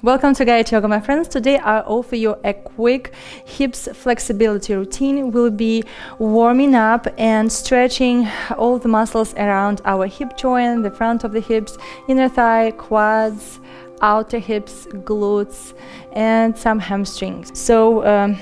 Welcome to Gayatri Yoga, my friends. Today I offer you a quick hips flexibility routine. We'll be warming up and stretching all the muscles around our hip joint, the front of the hips, inner thigh, quads, outer hips, glutes, and some hamstrings. So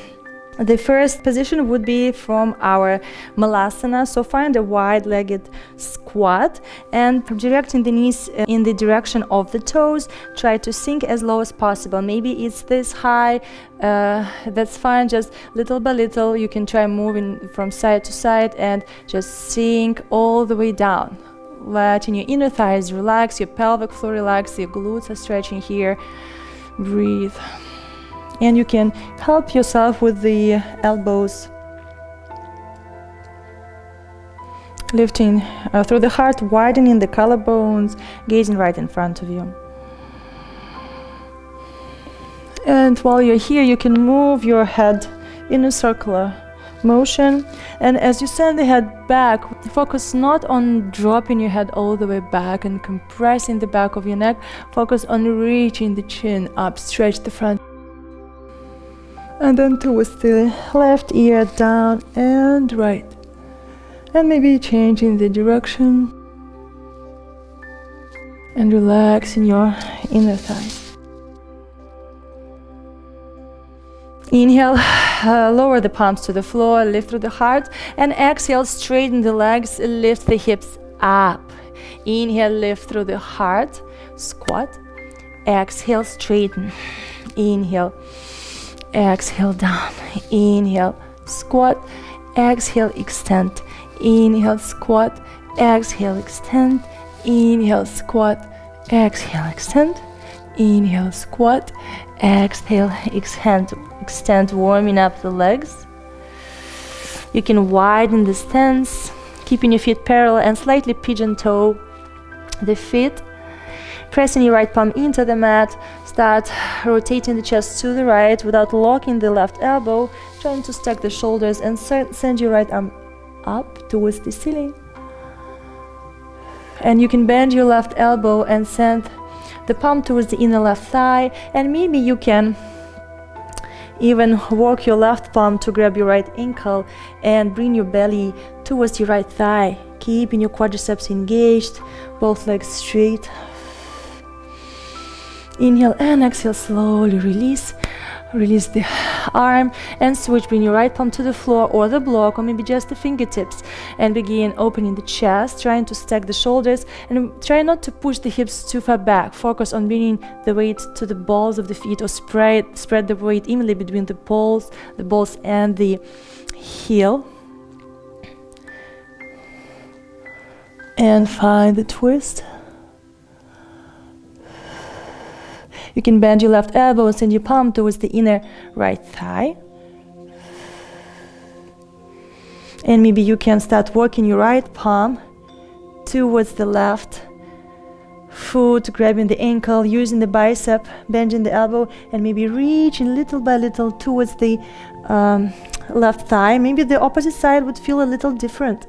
the first position would be from our Malasana. So find a wide-legged squat and directing the knees in the direction of the toes. Try to sink as low as possible. Maybe it's this high, that's fine. Just little by little, you can try moving from side to side and just sink all the way down. Letting your inner thighs relax, your pelvic floor relax, your glutes are stretching here. Breathe. And you can help yourself with the elbows, lifting through the heart, widening the collarbones, gazing right in front of you. And while you're here, you can move your head in a circular motion. And as you send the head back, focus not on dropping your head all the way back and compressing the back of your neck. Focus on reaching the chin up, stretch the front. And then twist the left ear down and right. And maybe changing the direction. And relaxing your inner thighs. Inhale, lower the palms to the floor, lift through the heart. And exhale, straighten the legs, lift the hips up. Inhale, lift through the heart, squat. Exhale, straighten. Inhale. Exhale down, inhale, squat, exhale, extend, inhale, squat, exhale, extend, inhale, squat, exhale, extend, inhale, squat, exhale, extend, warming up the legs. You can widen the stance, keeping your feet parallel and slightly pigeon toe the feet. Pressing your right palm into the mat, start rotating the chest to the right without locking the left elbow, trying to stack the shoulders and send your right arm up towards the ceiling. And you can bend your left elbow and send the palm towards the inner left thigh, and maybe you can even work your left palm to grab your right ankle and bring your belly towards your right thigh, keeping your quadriceps engaged, both legs straight. Inhale and exhale, slowly release the arm and switch. Bring your right palm to the floor or the block or maybe just the fingertips and begin opening the chest, trying to stack the shoulders and try not to push the hips too far back. Focus on bringing the weight to the balls of the feet or spread the weight evenly between the balls and the heel. And find the twist. You can bend your left elbow and send your palm towards the inner right thigh. And maybe you can start working your right palm towards the left foot, grabbing the ankle, using the bicep, bending the elbow, and maybe reaching little by little towards the left thigh. Maybe the opposite side would feel a little different.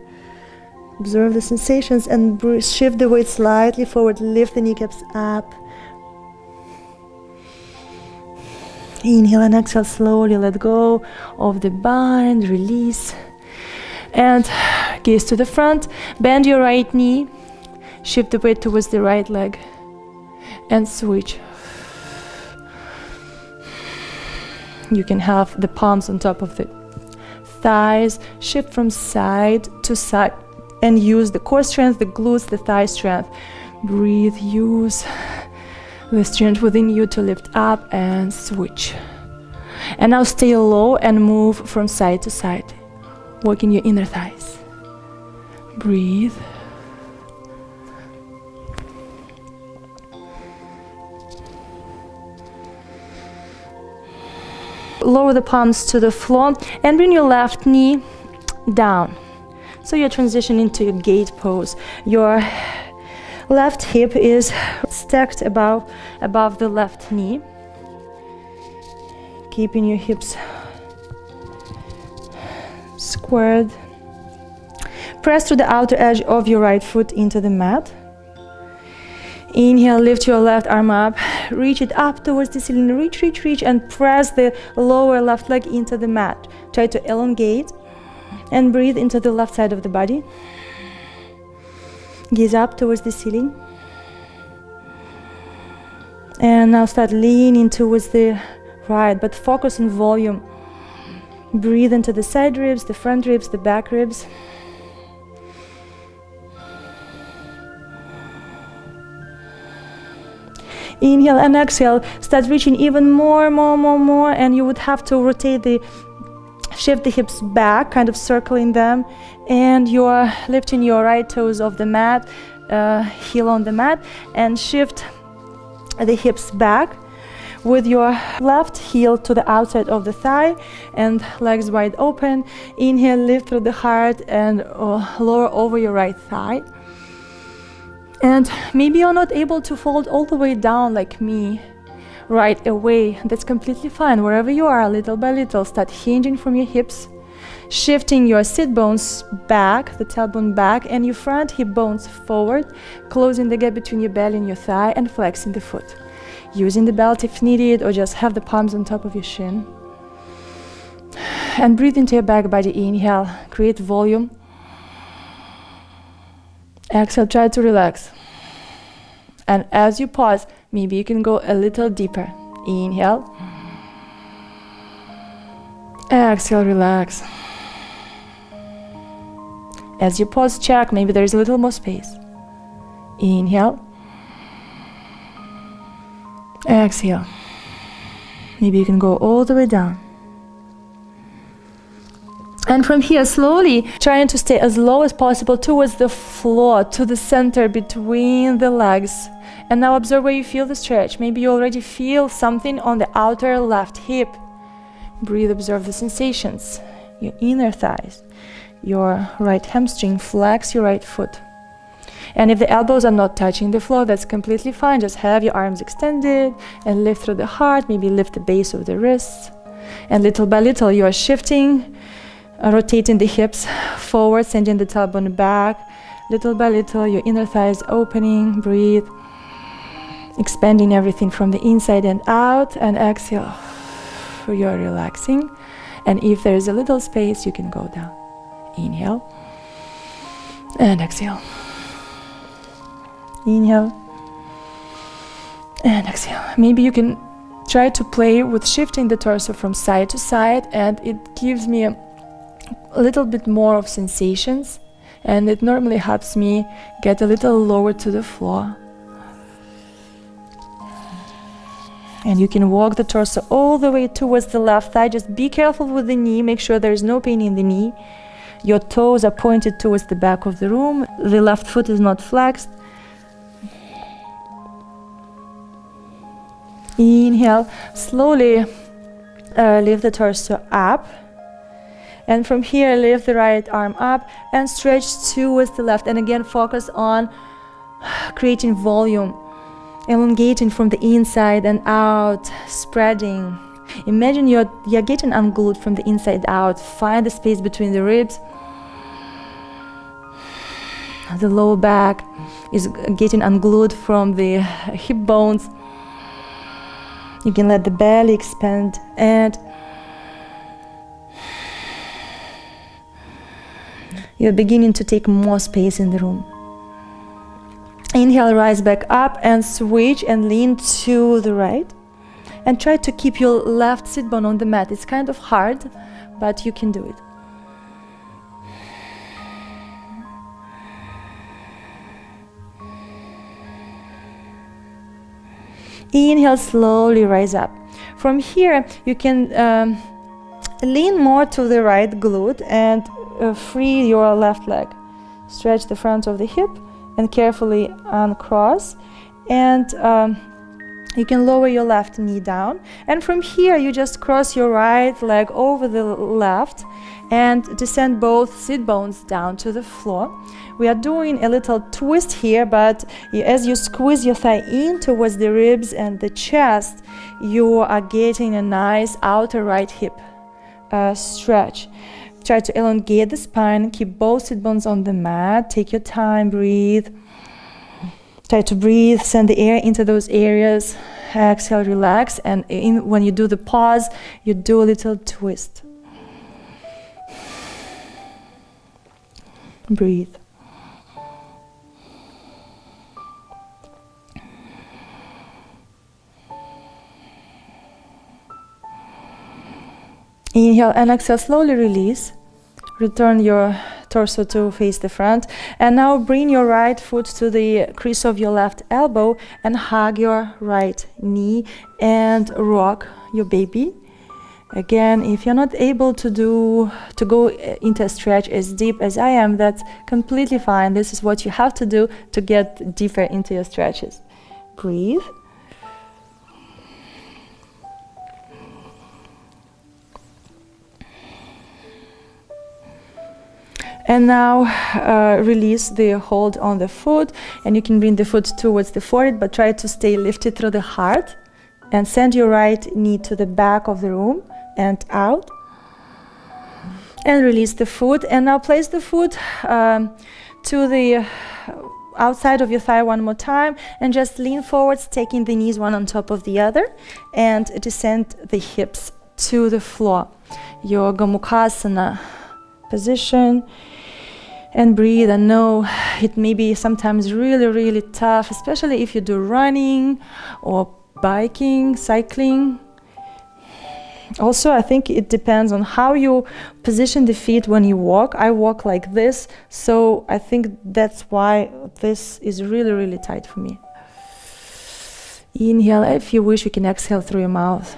Observe the sensations and shift the weight slightly forward, lift the kneecaps up. Inhale and exhale, slowly let go of the bind, release. And gaze to the front, bend your right knee, shift the weight towards the right leg, and switch. You can have the palms on top of the thighs, shift from side to side, and use the core strength, the glutes, the thigh strength. Breathe, use the strength within you to lift up and switch. And now stay low and move from side to side, working your inner thighs. Breathe. Lower the palms to the floor and bring your left knee down. So you're transitioning to your gate pose. Your left hip is stacked above the left knee, keeping your hips squared. Press to the outer edge of your right foot into the mat. Inhale, lift your left arm up, reach it up towards the ceiling, reach, and press the lower left leg into the mat. Try to elongate and breathe into the left side of the body. Gaze up towards the ceiling. And now start leaning towards the right, but focus on volume. Breathe into the side ribs, the front ribs, the back ribs. Inhale and exhale, start reaching even more, and you would have to shift the hips back, kind of circling them, and you're lifting your right toes off the mat, heel on the mat, and shift the hips back with your left heel to the outside of the thigh and legs wide open. Inhale, lift through the heart and lower over your right thigh. And maybe you're not able to fold all the way down like me right away. That's completely fine. Wherever you are, little by little, start hinging from your hips, shifting your sit bones back, the tailbone back, and your front hip bones forward, closing the gap between your belly and your thigh, and flexing the foot. Using the belt if needed, or just have the palms on top of your shin. And breathe into your back body. Inhale, create volume. Exhale, try to relax. And as you pause, maybe you can go a little deeper. Inhale. Exhale, relax. As you pause, check, maybe there is a little more space. Inhale. Exhale. Maybe you can go all the way down. And from here, slowly trying to stay as low as possible towards the floor, to the center between the legs. And now observe where you feel the stretch. Maybe you already feel something on the outer left hip. Breathe, observe the sensations. Your inner thighs, your right hamstring, flex your right foot. And if the elbows are not touching the floor, that's completely fine. Just have your arms extended and lift through the heart. Maybe lift the base of the wrists. And little by little, you are shifting, rotating the hips forward, sending the tailbone back. Little by little, your inner thighs opening. Breathe, expanding everything from the inside and out. And exhale, you're relaxing. And if there is a little space, you can go down. Inhale and exhale. Inhale and exhale. Maybe you can try to play with shifting the torso from side to side, and it gives me a little bit more of sensations, and it normally helps me get a little lower to the floor. And you can walk the torso all the way towards the left thigh. Just be careful with the knee. Make sure there is no pain in the knee. Your toes are pointed towards the back of the room. The left foot is not flexed. Inhale, slowly lift the torso up. And from here, lift the right arm up and stretch towards the left. And again, focus on creating volume, elongating from the inside and out, spreading. Imagine you're getting unglued from the inside out. Find the space between the ribs. The lower back is getting unglued from the hip bones. You can let the belly expand, and you're beginning to take more space in the room. Inhale, rise back up and switch and lean to the right. And try to keep your left sit bone on the mat. It's kind of hard, but you can do it. Inhale, slowly rise up. From here, you can lean more to the right glute and free your left leg. Stretch the front of the hip and carefully uncross. And you can lower your left knee down. And from here, you just cross your right leg over the left and descend both sit bones down to the floor. We are doing a little twist here, but as you squeeze your thigh in towards the ribs and the chest, you are getting a nice outer right hip stretch. Try to elongate the spine, keep both sit bones on the mat, take your time, breathe. Try to breathe, send the air into those areas. Exhale, relax, and when you do the pause, you do a little twist. Breathe. Inhale and exhale, slowly release. Return your torso to face the front. And now bring your right foot to the crease of your left elbow and hug your right knee and rock your baby. Again, if you're not able to go into a stretch as deep as I am, that's completely fine. This is what you have to do to get deeper into your stretches. Breathe. And now release the hold on the foot, and you can bring the foot towards the forehead, but try to stay lifted through the heart, and send your right knee to the back of the room and out. And release the foot, and now place the foot to the outside of your thigh one more time, and just lean forwards, taking the knees one on top of the other, and descend the hips to the floor. Your Gomukhasana position. And breathe. And know it may be sometimes really tough, especially if you do running or biking, cycling. Also, I think it depends on how you position the feet when you walk. I walk like this, so I think that's why this is really tight for me. Inhale. If you wish, you can exhale through your mouth.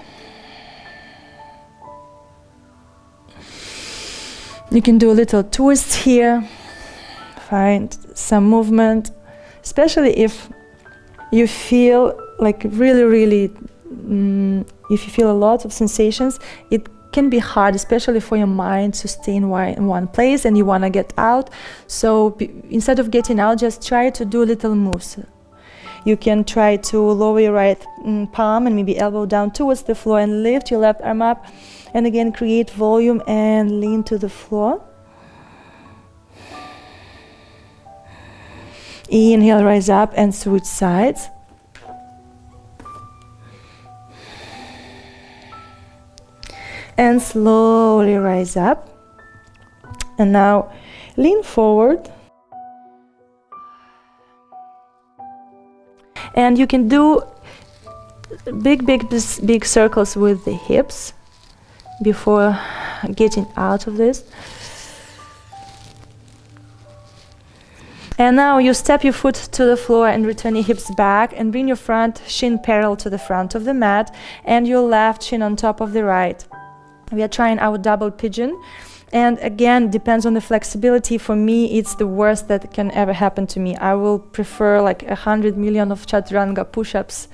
You can do a little twist here. Find some movement, especially if you feel like really, if you feel a lot of sensations, it can be hard, especially for your mind to stay in one place and you want to get out. So instead of getting out, just try to do little moves. You can try to lower your right palm and maybe elbow down towards the floor and lift your left arm up. And again, create volume and lean to the floor. Inhale, rise up and switch sides. And slowly rise up. And now lean forward. And you can do big circles with the hips before getting out of this. And now you step your foot to the floor and return your hips back and bring your front shin parallel to the front of the mat and your left shin on top of the right. We are trying our double pigeon. And again, depends on the flexibility. For me, it's the worst that can ever happen to me. I will prefer like 100 million of chaturanga push-ups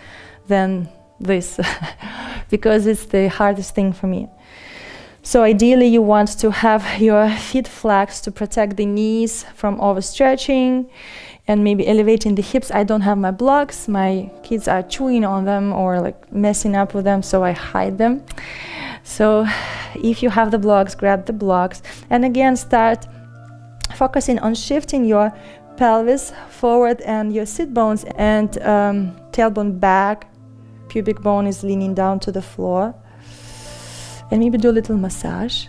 than this because it's the hardest thing for me. So ideally you want to have your feet flexed to protect the knees from overstretching and maybe elevating the hips. I don't have my blocks. My kids are chewing on them or like messing up with them, so I hide them. So if you have the blocks, grab the blocks. And again, start focusing on shifting your pelvis forward and your sit bones and tailbone back. Pubic bone is leaning down to the floor. And maybe do a little massage.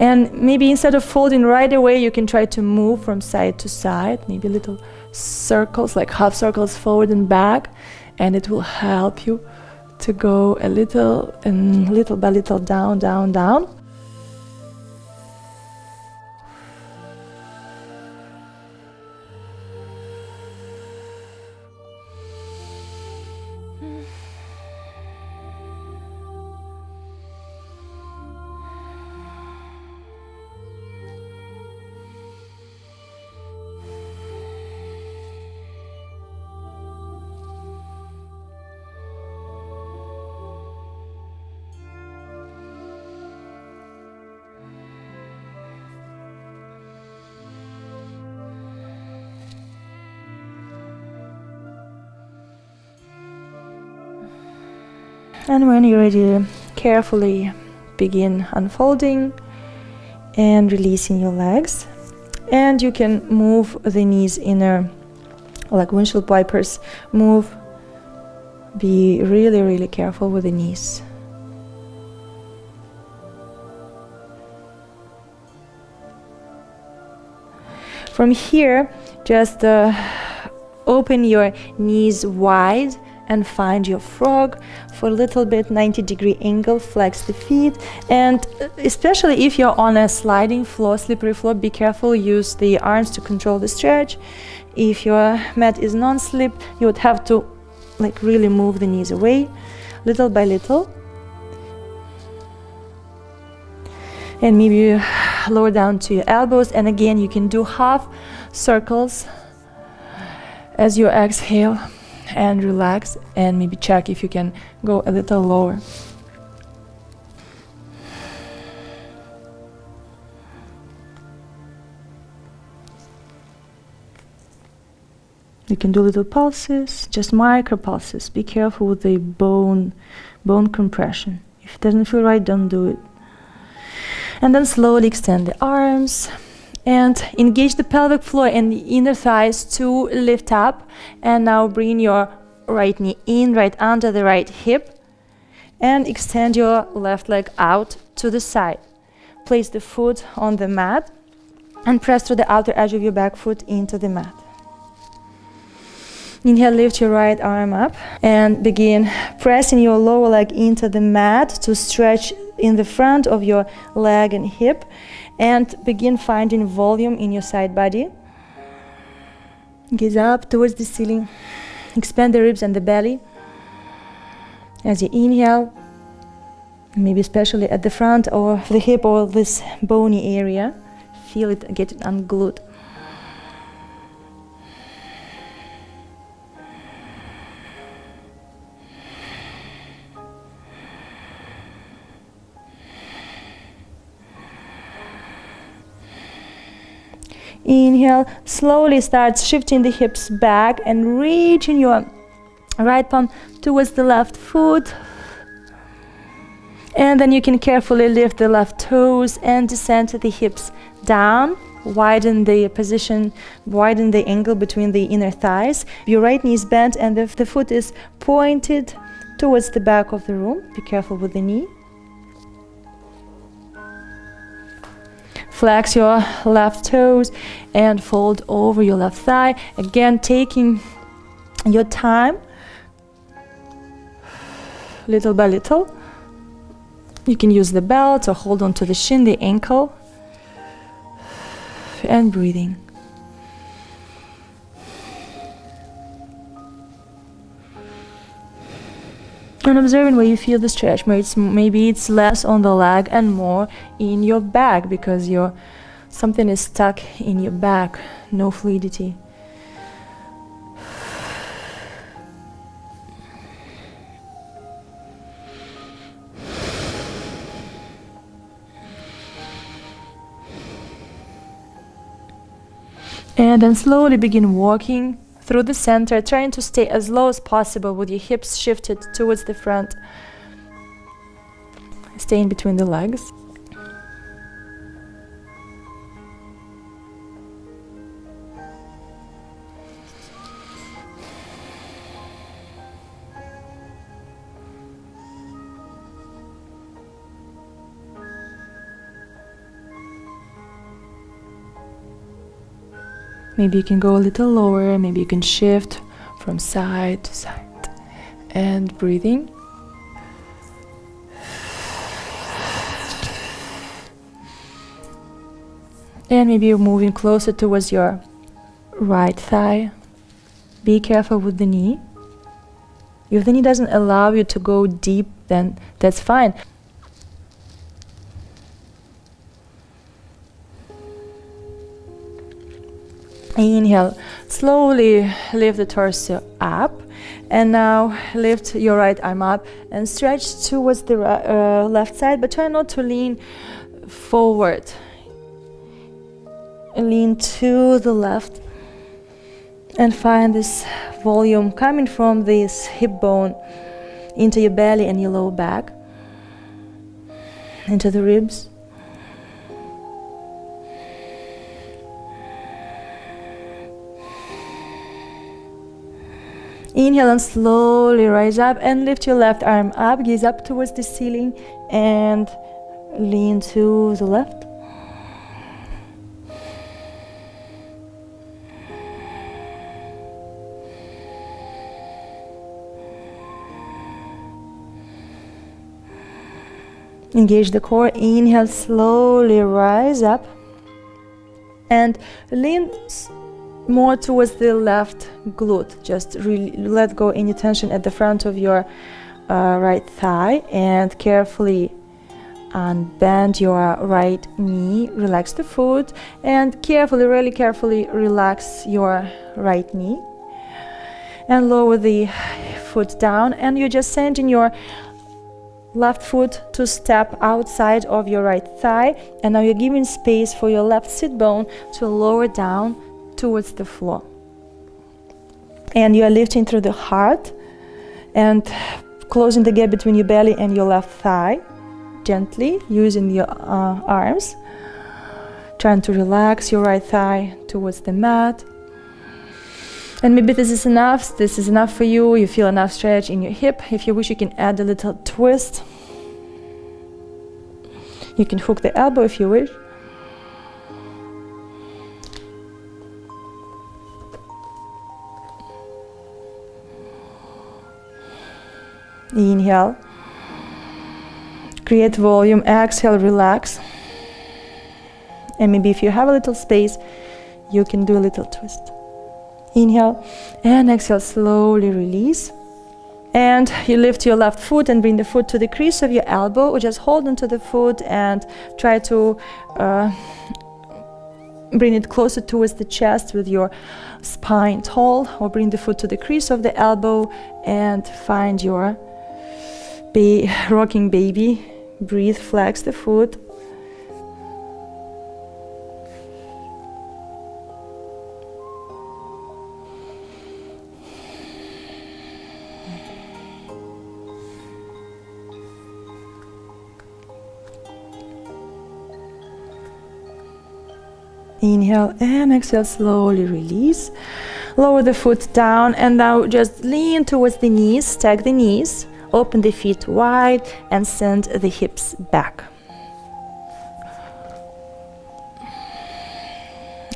And maybe instead of folding right away, you can try to move from side to side, maybe little circles, like half circles forward and back, and it will help you to go a little and little by little down, down, down. And when you're ready, carefully begin unfolding and releasing your legs. And you can move the knees inner, like windshield wipers. Move. Be really, really careful with the knees. From here, just open your knees wide and find your frog for a little bit, 90-degree angle. Flex the feet, and especially if you're on a sliding floor, slippery floor, be careful. Use the arms to control the stretch. If your mat is non-slip, you would have to like really move the knees away, little by little. And maybe you lower down to your elbows, and again you can do half circles as you exhale and relax, and maybe check if you can go a little lower. You can do little pulses, just micro pulses. Be careful with the bone compression. If it doesn't feel right, don't do it. And then slowly extend the arms and engage the pelvic floor and the inner thighs to lift up. And now bring your right knee in, right under the right hip, and extend your left leg out to the side. Place the foot on the mat and press through the outer edge of your back foot into the mat. Inhale, lift your right arm up and begin pressing your lower leg into the mat to stretch in the front of your leg and hip, and begin finding volume in your side body. Gaze up towards the ceiling. Expand the ribs and the belly. As you inhale, maybe especially at the front of the hip or this bony area, feel it get unglued. Inhale, slowly start shifting the hips back and reaching your right palm towards the left foot. And then you can carefully lift the left toes and descend the hips down. Widen the position, widen the angle between the inner thighs. Your right knee is bent and the foot is pointed towards the back of the room. Be careful with the knee. Flex your left toes and fold over your left thigh. Again, taking your time, little by little. You can use the belt or hold on to the shin, the ankle, and breathing. And observing where you feel the stretch. Maybe it's less on the leg and more in your back, because something is stuck in your back, no fluidity. And then slowly begin walking through the center, trying to stay as low as possible with your hips shifted towards the front. Stay in between the legs. Maybe you can go a little lower, maybe you can shift from side to side. And breathing. And maybe you're moving closer towards your right thigh. Be careful with the knee. If the knee doesn't allow you to go deep, then that's fine. Inhale, slowly lift the torso up, and now lift your right arm up and stretch towards the left side, but try not to lean forward. Lean to the left and find this volume coming from this hip bone into your belly and your lower back, into the ribs. Inhale and slowly rise up and lift your left arm up, gaze up towards the ceiling and lean to the left. Engage the core. Inhale, slowly rise up and lean more towards the left glute. Just really let go any tension at the front of your right thigh and carefully unbend your right knee. Relax the foot and carefully, really carefully relax your right knee and lower the foot down, and you're just sending your left foot to step outside of your right thigh, and now you're giving space for your left sit bone to lower down towards the floor. And you are lifting through the heart and closing the gap between your belly and your left thigh, gently using your arms, trying to relax your right thigh towards the mat. And maybe this is enough for you. You feel enough stretch in your hip. If you wish, you can add a little twist. You can hook the elbow if you wish. Inhale. Create volume. Exhale, relax. And maybe if you have a little space, you can do a little twist. Inhale and exhale, slowly release. And you lift your left foot and bring the foot to the crease of your elbow, or just hold onto the foot and try to bring it closer towards the chest with your spine tall, or bring the foot to the crease of the elbow and find your rocking baby. Breathe, flex the foot. Inhale and exhale, slowly release. Lower the foot down and now just lean towards the knees, stack the knees, open the feet wide and send the hips back.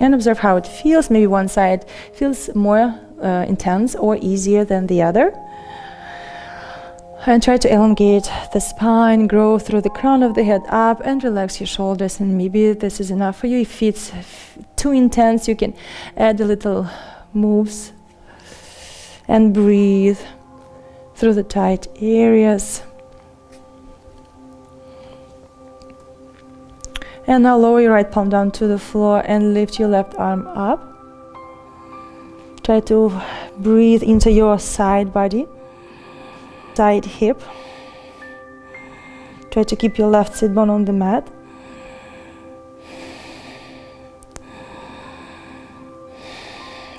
And observe how it feels. Maybe one side feels more intense or easier than the other. And try to elongate the spine, grow through the crown of the head up and relax your shoulders. And maybe this is enough for you. If it's too intense, you can add a little moves and breathe through the tight areas. And now lower your right palm down to the floor and lift your left arm up. Try to breathe into your side body. Side hip. Try to keep your left sit bone on the mat.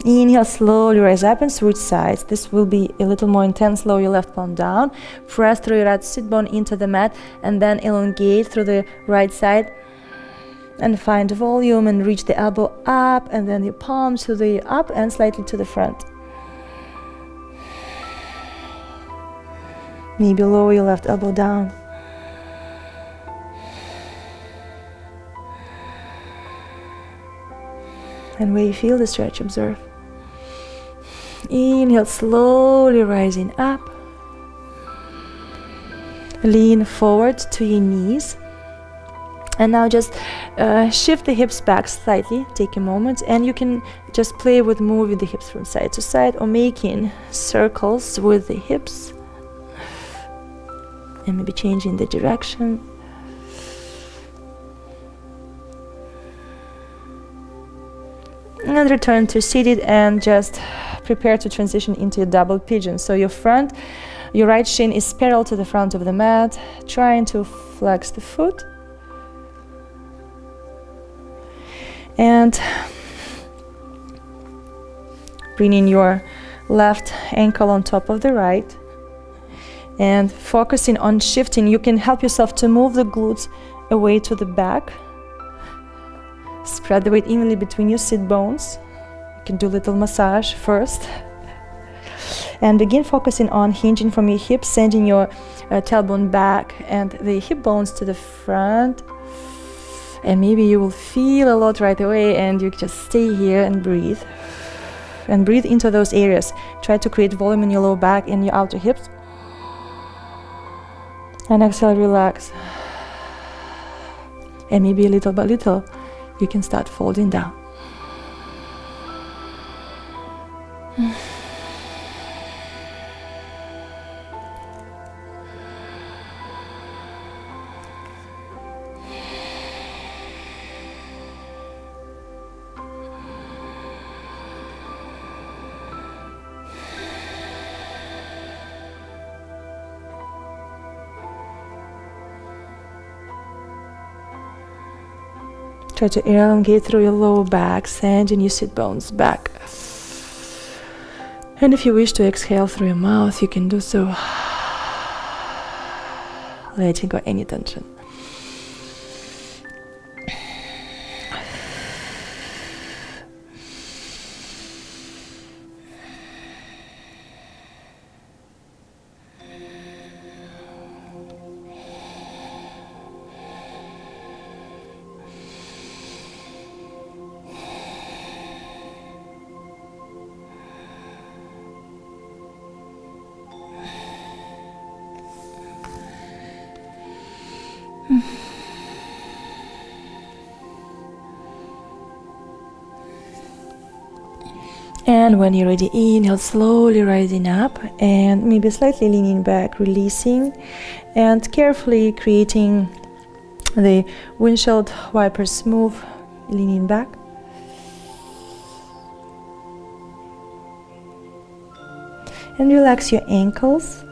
Inhale, slowly rise up and switch sides. This will be a little more intense. Lower your left palm down. Press through your right sit bone into the mat and then elongate through the right side and find volume and reach the elbow up and then your palms to the up and slightly to the front. Maybe lower your left elbow down. And where you feel the stretch, observe. Inhale, slowly rising up. Lean forward to your knees. And now just shift the hips back slightly. Take a moment and you can just play with moving the hips from side to side or making circles with the hips. And maybe changing the direction. And return to seated and just prepare to transition into a double pigeon. So your right shin is parallel to the front of the mat, trying to flex the foot. And bringing your left ankle on top of the right. And focusing on shifting, you can help yourself to move the glutes away to the back. Spread the weight evenly between your sit bones. You can do a little massage first. And begin focusing on hinging from your hips, sending your tailbone back and the hip bones to the front. And maybe you will feel a lot right away, and you just stay here and breathe. And breathe into those areas. Try to create volume in your lower back and your outer hips. And exhale, relax. And maybe little by little, you can start folding down. Try to elongate through your lower back, sending your sit bones back. And if you wish to exhale through your mouth, you can do so, letting go any tension. And when you're ready, inhale, slowly rising up and maybe slightly leaning back, releasing, and carefully creating the windshield wipers move, leaning back. And relax your ankles.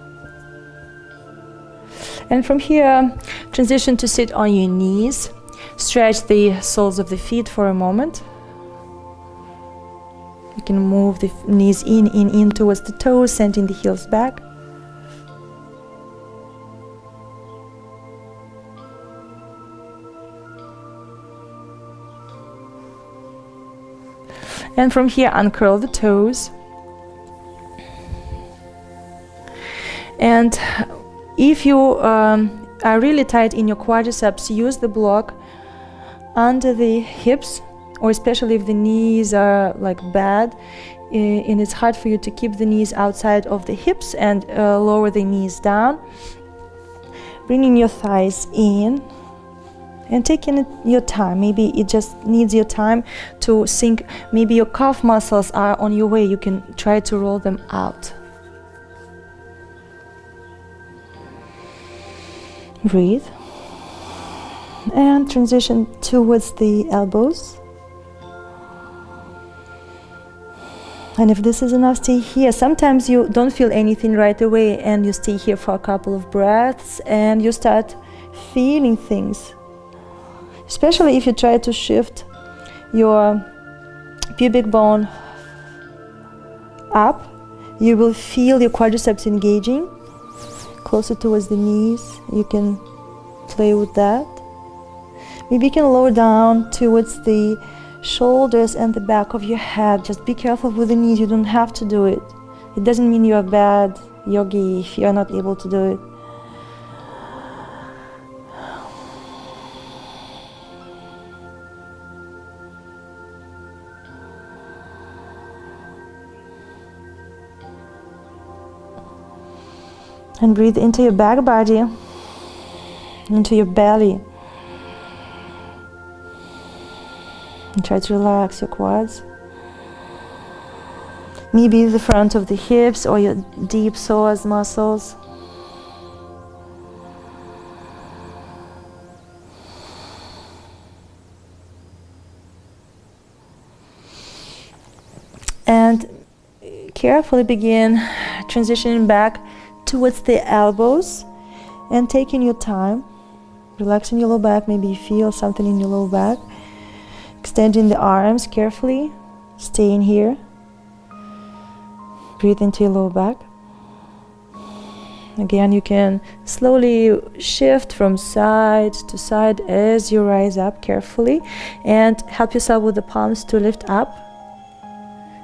And from here, transition to sit on your knees. Stretch the soles of the feet for a moment. You can move the knees in towards the toes, sending the heels back. And from here, uncurl the toes. And if you are really tight in your quadriceps, use the block under the hips, or especially if the knees are like bad, and it's hard for you to keep the knees outside of the hips, and lower the knees down, bringing your thighs in and taking your time. Maybe it just needs your time to sink. Maybe your calf muscles are on your way. You can try to roll them out. Breathe and transition towards the elbows. And if this is enough, stay here. Sometimes you don't feel anything right away, and you stay here for a couple of breaths and you start feeling things. Especially if you try to shift your pubic bone up, you will feel your quadriceps engaging closer towards the knees. You can play with that. Maybe you can lower down towards the shoulders and the back of your head. Just be careful with the knees. You don't have to do it. It doesn't mean you're a bad yogi if you're not able to do it. And breathe into your back body, into your belly. And try to relax your quads. Maybe the front of the hips or your deep psoas muscles. And carefully begin transitioning back towards the elbows and taking your time, relaxing your lower back. Maybe you feel something in your lower back. Extending the arms carefully, staying here. Breathe into your lower back. Again, you can slowly shift from side to side as you rise up carefully, and help yourself with the palms to lift up.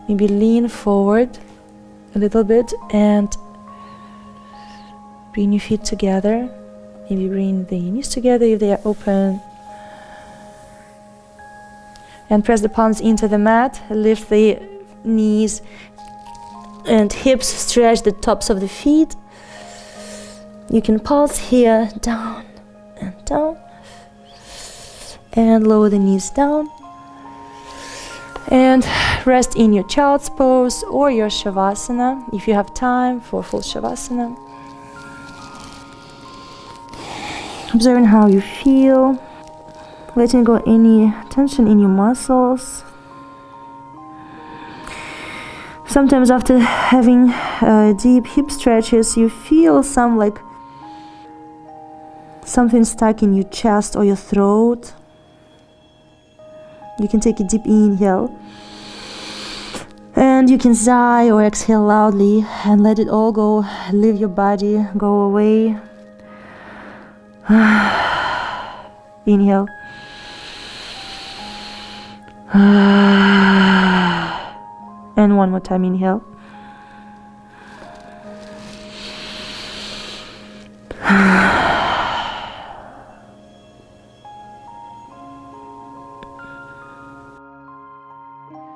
Maybe lean forward a little bit and bring your feet together. Maybe bring the knees together if they are open. And press the palms into the mat. Lift the knees and hips. Stretch the tops of the feet. You can pulse here, down and down. And lower the knees down. And rest in your child's pose or your shavasana if you have time for full shavasana. Observing how you feel, letting go any tension in your muscles. Sometimes after having deep hip stretches, you feel something stuck in your chest or your throat. You can take a deep inhale. And you can sigh or exhale loudly and let it all go. Leave your body, go away. Inhale. And one more time, inhale.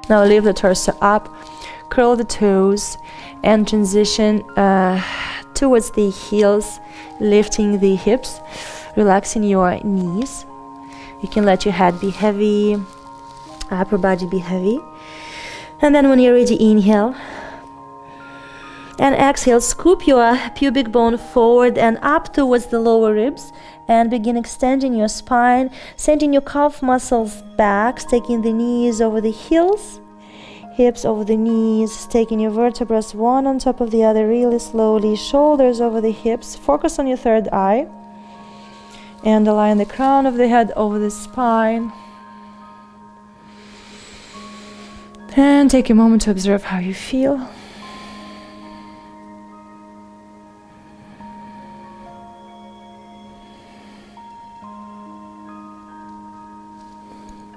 Now lift the torso up, curl the toes, and transition towards the heels, lifting the hips, relaxing your knees. You can let your head be heavy, upper body be heavy. And then when you're ready, inhale. And exhale, scoop your pubic bone forward and up towards the lower ribs. And begin extending your spine, sending your calf muscles back, taking the knees over the heels, hips over the knees, taking your vertebrae one on top of the other really slowly, shoulders over the hips. Focus on your third eye. And align the crown of the head over the spine. And take a moment to observe how you feel.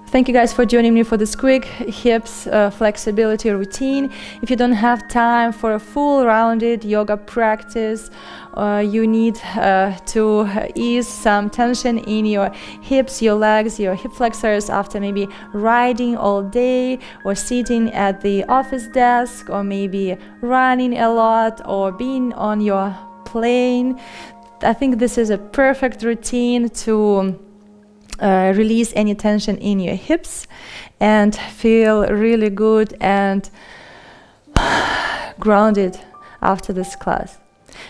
Thank you guys for joining me for this quick hips flexibility routine. If you don't have time for a full rounded yoga practice, you need to ease some tension in your hips, your legs, your hip flexors after maybe riding all day or sitting at the office desk or maybe running a lot or being on your plane. I think this is a perfect routine to release any tension in your hips and feel really good and grounded after this class.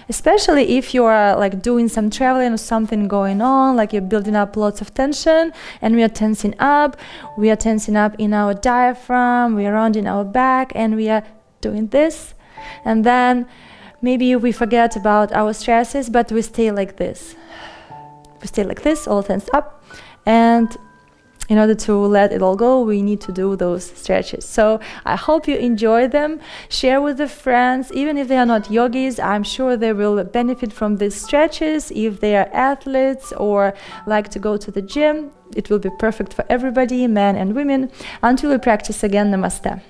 Especially if you are like doing some traveling or something going on, like you're building up lots of tension, and we are tensing up in our diaphragm, we are rounding our back, and we are doing this, and then maybe we forget about our stresses, but we stay like this. We stay like this, all tensed up. And in order to let it all go, we need to do those stretches. So I hope you enjoy them. Share with the friends, even if they are not yogis, I'm sure they will benefit from these stretches. If they are athletes or like to go to the gym, it will be perfect for everybody, men and women. Until we practice again, namaste.